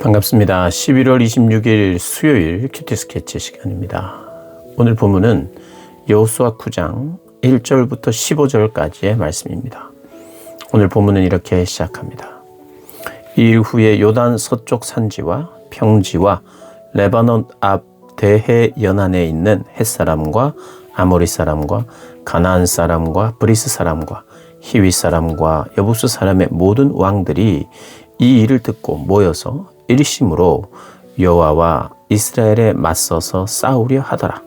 반갑습니다. 11월 26일 수요일 큐티 스케치 시간입니다. 오늘 본문은 여호수아 9장 1절부터 15절까지의 말씀입니다. 오늘 본문은 이렇게 시작합니다. 이 일 후에 요단 서쪽 산지와 평지와 레바논 앞 대해 연안에 있는 헷사람과 아모리 사람과 가나안 사람과 브리스 사람과 히위 사람과 여부스 사람의 모든 왕들이 이 일을 듣고 모여서 일심으로 여호와와 이스라엘에 맞서서 싸우려 하더라.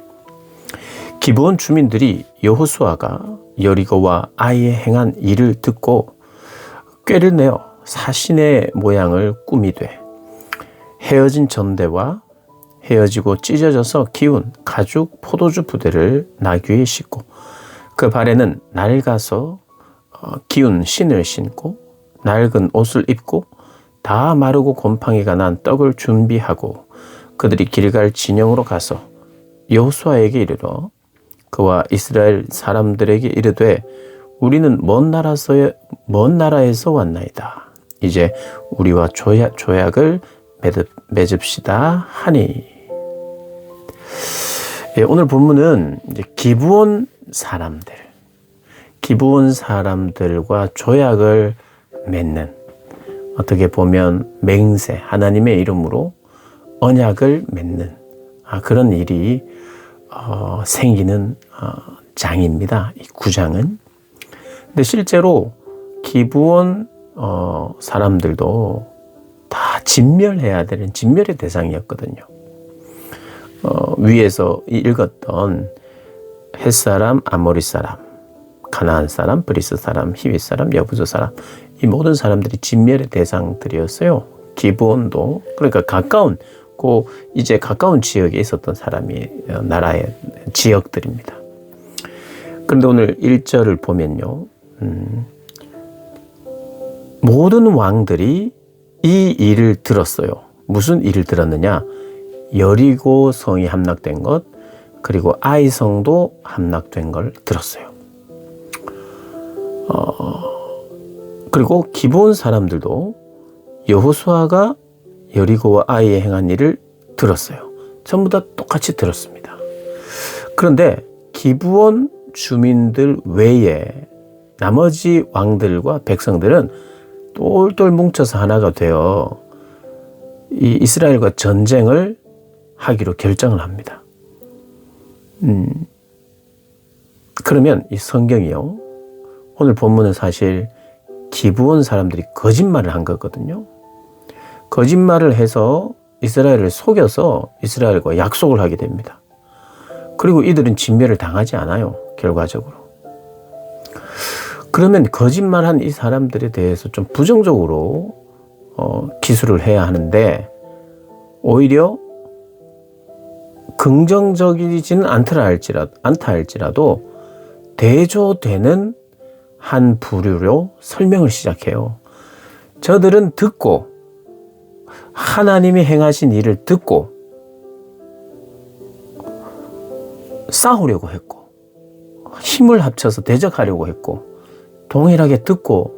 기브온 주민들이 여호수아가 여리고와 아이에 행한 일을 듣고 꾀를 내어 사신의 모양을 꾸미되 헤어진 전대와 헤어지고 찢어져서 기운 가죽 포도주 부대를 나귀에 싣고 그 발에는 낡아서 기운 신을 신고 낡은 옷을 입고 다 마르고 곰팡이가 난 떡을 준비하고 그들이 길갈 진영으로 가서 여호수아에게 이르러 그와 이스라엘 사람들에게 이르되 우리는 먼 나라에서 왔나이다. 이제 우리와 조약을 맺읍시다 하니. 오늘 본문은 이제 기브온 사람들과 조약을 맺는, 어떻게 보면 맹세, 하나님의 이름으로 언약을 맺는 그런 일이 생기는 장입니다. 이 9장은. 근데 실제로 기브온 사람들도 다 진멸해야 되는 진멸의 대상이었거든요. 위에서 읽었던 헷사람, 아모리 사람, 가나안 사람, 브리스 사람, 히위 사람, 여부스 사람, 이 모든 사람들이 진멸의 대상들이었어요. 기브온도, 그러니까 가까운 지역에 있었던 사람이 나라의 지역들입니다. 그런데 오늘 1절을 보면요, 모든 왕들이 이 일을 들었어요. 무슨 일을 들었느냐? 여리고 성이 함락된 것, 그리고 아이 성도 함락된 걸 들었어요. 그리고 기브온 사람들도 여호수아가 여리고와 아이에 행한 일을 들었어요. 전부 다 똑같이 들었습니다. 그런데 기브온 주민들 외에 나머지 왕들과 백성들은 똘똘 뭉쳐서 하나가 되어 이 이스라엘과 전쟁을 하기로 결정을 합니다. 그러면 이 성경이요, 오늘 본문은 사실 기브온 사람들이 거짓말을 한 거거든요. 거짓말을 해서 이스라엘을 속여서 이스라엘과 약속을 하게 됩니다. 그리고 이들은 진멸을 당하지 않아요, 결과적으로. 그러면 거짓말한 이 사람들에 대해서 좀 부정적으로 기술을 해야 하는데, 오히려 긍정적이지는 않다 할지라도 대조되는 한 부류로 설명을 시작해요. 저들은 듣고, 하나님이 행하신 일을 듣고 싸우려고 했고, 힘을 합쳐서 대적하려고 했고, 동일하게 듣고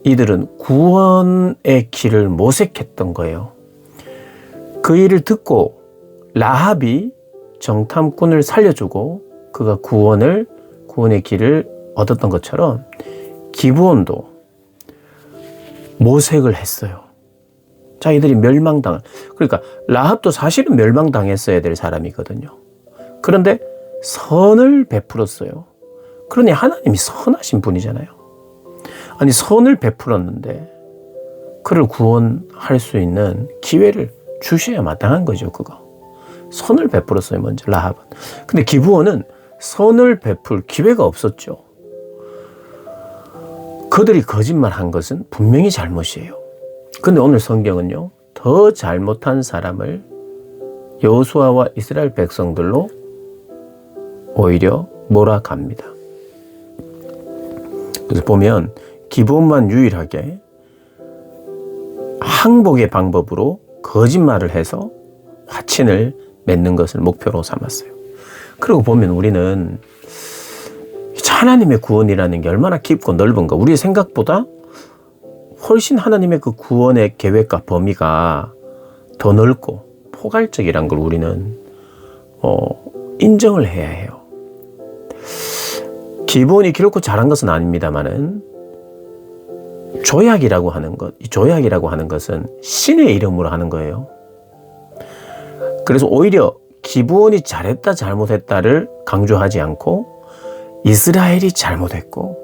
이들은 구원의 길을 모색했던 거예요. 그 일을 듣고 라합이 정탐꾼을 살려주고 그가 구원의 길을 얻었던 것처럼 기브온도 모색을 했어요. 자기들이 그러니까 라합도 사실은 멸망당했어야 될 사람이거든요. 그런데 선을 베풀었어요. 그러니 하나님이 선하신 분이잖아요. 아니, 선을 베풀었는데 그를 구원할 수 있는 기회를 주셔야 마땅한 거죠. 그거 선을 베풀었어요, 먼저 라합은. 근데 기브온은 선을 베풀 기회가 없었죠. 그들이 거짓말한 것은 분명히 잘못이에요. 근데 오늘 성경은요, 더 잘못한 사람을 여호수아와 이스라엘 백성들로 오히려 몰아갑니다. 그래서 보면 기브온만 유일하게 항복의 방법으로 거짓말을 해서 화친을 맺는 것을 목표로 삼았어요. 그리고 보면 우리는 하나님의 구원이라는 게 얼마나 깊고 넓은가, 우리의 생각보다 훨씬 하나님의 그 구원의 계획과 범위가 더 넓고 포괄적이란 걸 우리는 인정을 해야 해요. 기본이 결코 잘한 것은 아닙니다만은 조약이라고 하는 것, 이 조약이라고 하는 것은 신의 이름으로 하는 거예요. 그래서 오히려 기브온이 잘했다 잘못했다를 강조하지 않고 이스라엘이 잘못했고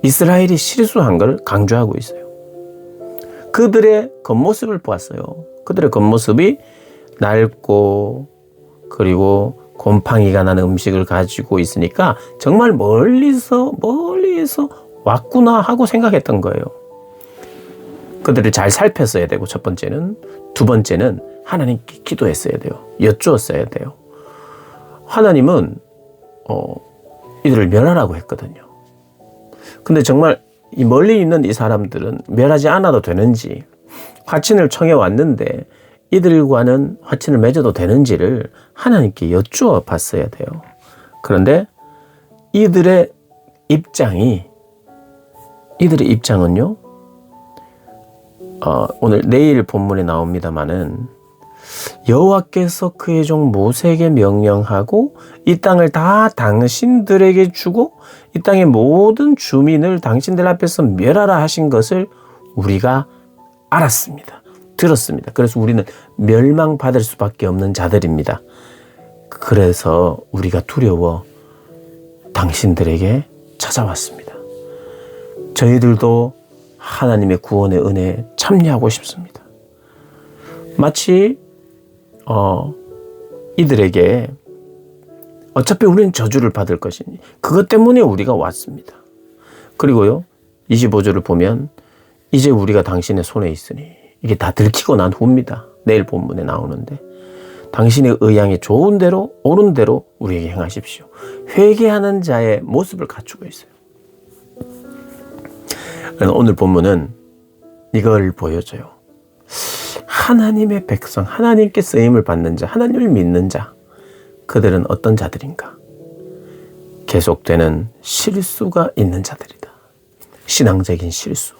이스라엘이 실수한 걸 강조하고 있어요. 그들의 겉모습을 보았어요. 그들의 겉모습이 낡고 그리고 곰팡이가 나는 음식을 가지고 있으니까 정말 멀리서 왔구나 하고 생각했던 거예요. 그들을 잘 살폈어야 되고 첫 번째는, 두 번째는 하나님께 기도했어야 돼요. 여쭈었어야 돼요. 하나님은 이들을 멸하라고 했거든요. 근데 정말 이 멀리 있는 이 사람들은 멸하지 않아도 되는지, 화친을 청해 왔는데 이들과는 화친을 맺어도 되는지를 하나님께 여쭈어 봤어야 돼요. 그런데 이들의 입장은요, 오늘 내일 본문에 나옵니다마는 여호와께서 그의 종 모세에게 명령하고 이 땅을 다 당신들에게 주고 이 땅의 모든 주민을 당신들 앞에서 멸하라 하신 것을 우리가 알았습니다. 들었습니다. 그래서 우리는 멸망받을 수밖에 없는 자들입니다. 그래서 우리가 두려워 당신들에게 찾아왔습니다. 저희들도 하나님의 구원의 은혜에 참여하고 싶습니다. 마치 이들에게 어차피 우리는 저주를 받을 것이니 그것 때문에 우리가 왔습니다. 그리고요 25절을 보면 이제 우리가 당신의 손에 있으니, 이게 다 들키고 난 후입니다. 내일 본문에 나오는데 당신의 의향이 좋은 대로 옳은 대로 우리에게 행하십시오. 회개하는 자의 모습을 갖추고 있어요. 오늘 본문은 이걸 보여줘요. 하나님의 백성, 하나님께 쓰임을 받는 자, 하나님을 믿는 자, 그들은 어떤 자들인가? 계속되는 실수가 있는 자들이다. 신앙적인 실수,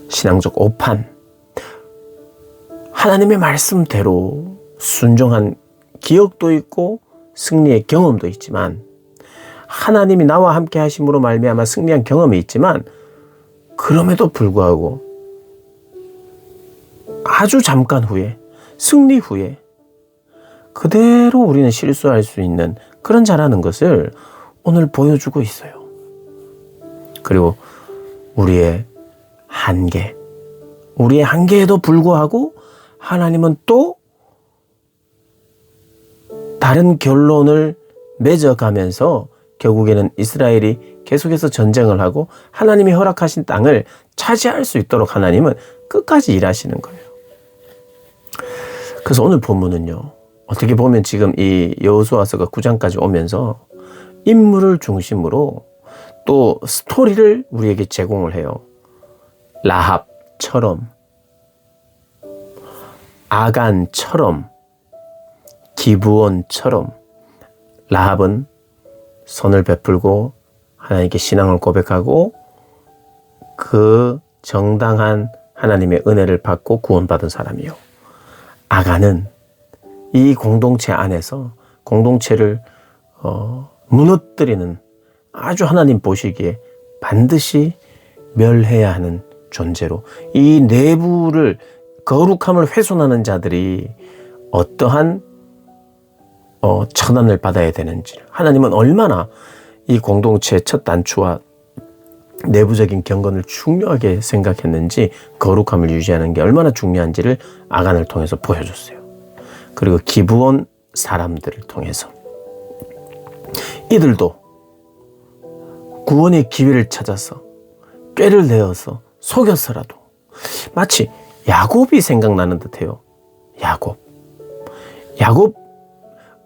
신앙적 오판, 하나님의 말씀대로 순종한 기억도 있고 승리의 경험도 있지만, 하나님이 나와 함께 하심으로 말미암아 승리한 경험이 있지만, 그럼에도 불구하고 아주 잠깐 후에, 승리 후에 그대로 우리는 실수할 수 있는 그런 자라는 것을 오늘 보여주고 있어요. 그리고 우리의 한계에도 불구하고 하나님은 또 다른 결론을 맺어가면서 결국에는 이스라엘이 계속해서 전쟁을 하고 하나님이 허락하신 땅을 차지할 수 있도록 하나님은 끝까지 일하시는 거예요. 그래서 오늘 본문은요, 어떻게 보면 지금 이 여호수아서가 9장까지 오면서 인물을 중심으로 또 스토리를 우리에게 제공을 해요. 라합처럼, 아간처럼, 기브온처럼 라합은 선을 베풀고 하나님께 신앙을 고백하고 그 정당한 하나님의 은혜를 받고 구원받은 사람이요. 아간은 이 공동체 안에서 공동체를 무너뜨리는, 아주 하나님 보시기에 반드시 멸해야 하는 존재로, 이 내부를 거룩함을 훼손하는 자들이 어떠한 처단을 받아야 되는지, 하나님은 얼마나 이 공동체의 첫 단추와 내부적인 경건을 중요하게 생각했는지, 거룩함을 유지하는 게 얼마나 중요한지를 아간을 통해서 보여줬어요. 그리고 기브온 사람들을 통해서 이들도 구원의 기회를 찾아서 꾀를 내어서 속여서라도, 마치 야곱이 생각나는 듯해요. 야곱,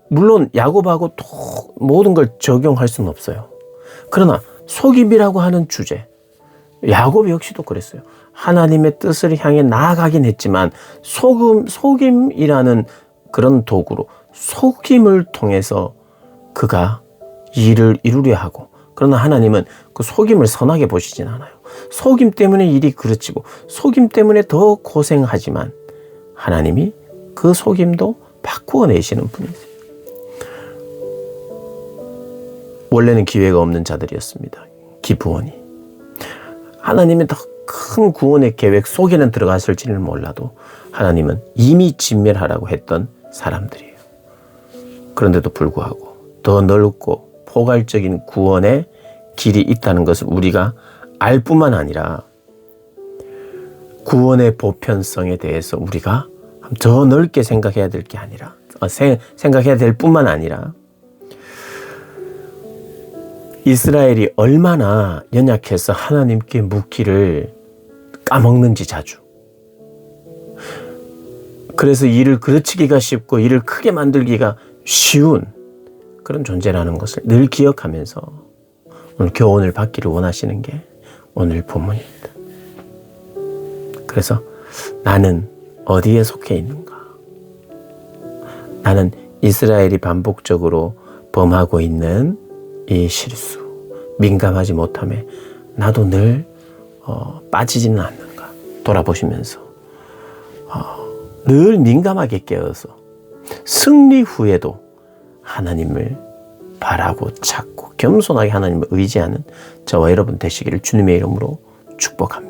물론 야곱하고 또 모든 걸 적용할 수는 없어요. 그러나 속임이라고 하는 주제, 야곱 역시도 그랬어요. 하나님의 뜻을 향해 나아가긴 했지만 속임이라는 그런 도구로, 속임을 통해서 그가 일을 이루려 하고, 그러나 하나님은 그 속임을 선하게 보시진 않아요. 속임 때문에 일이 그르치고 속임 때문에 더 고생하지만 하나님이 그 속임도 바꾸어 내시는 분이세요. 원래는 기회가 없는 자들이었습니다. 기브온이. 하나님의 더 큰 구원의 계획 속에는 들어갔을지는 몰라도 하나님은 이미 진멸하라고 했던 사람들이에요. 그런데도 불구하고 더 넓고 포괄적인 구원의 길이 있다는 것을 우리가 알 뿐만 아니라 구원의 보편성에 대해서 우리가 더 넓게 생각해야 될 게 아니라 생각해야 될 뿐만 아니라 이스라엘이 얼마나 연약해서 하나님께 묻기를 까먹는지 자주. 그래서 일을 그르치기가 쉽고 일을 크게 만들기가 쉬운 그런 존재라는 것을 늘 기억하면서 오늘 교훈을 받기를 원하시는 게 오늘 본문입니다. 그래서 나는 어디에 속해 있는가? 나는 이스라엘이 반복적으로 범하고 있는 이 실수, 민감하지 못함에 나도 늘 빠지지는 않는가 돌아보시면서 늘 민감하게 깨어서 승리 후에도 하나님을 바라고 찾고 겸손하게 하나님을 의지하는 저와 여러분 되시기를 주님의 이름으로 축복합니다.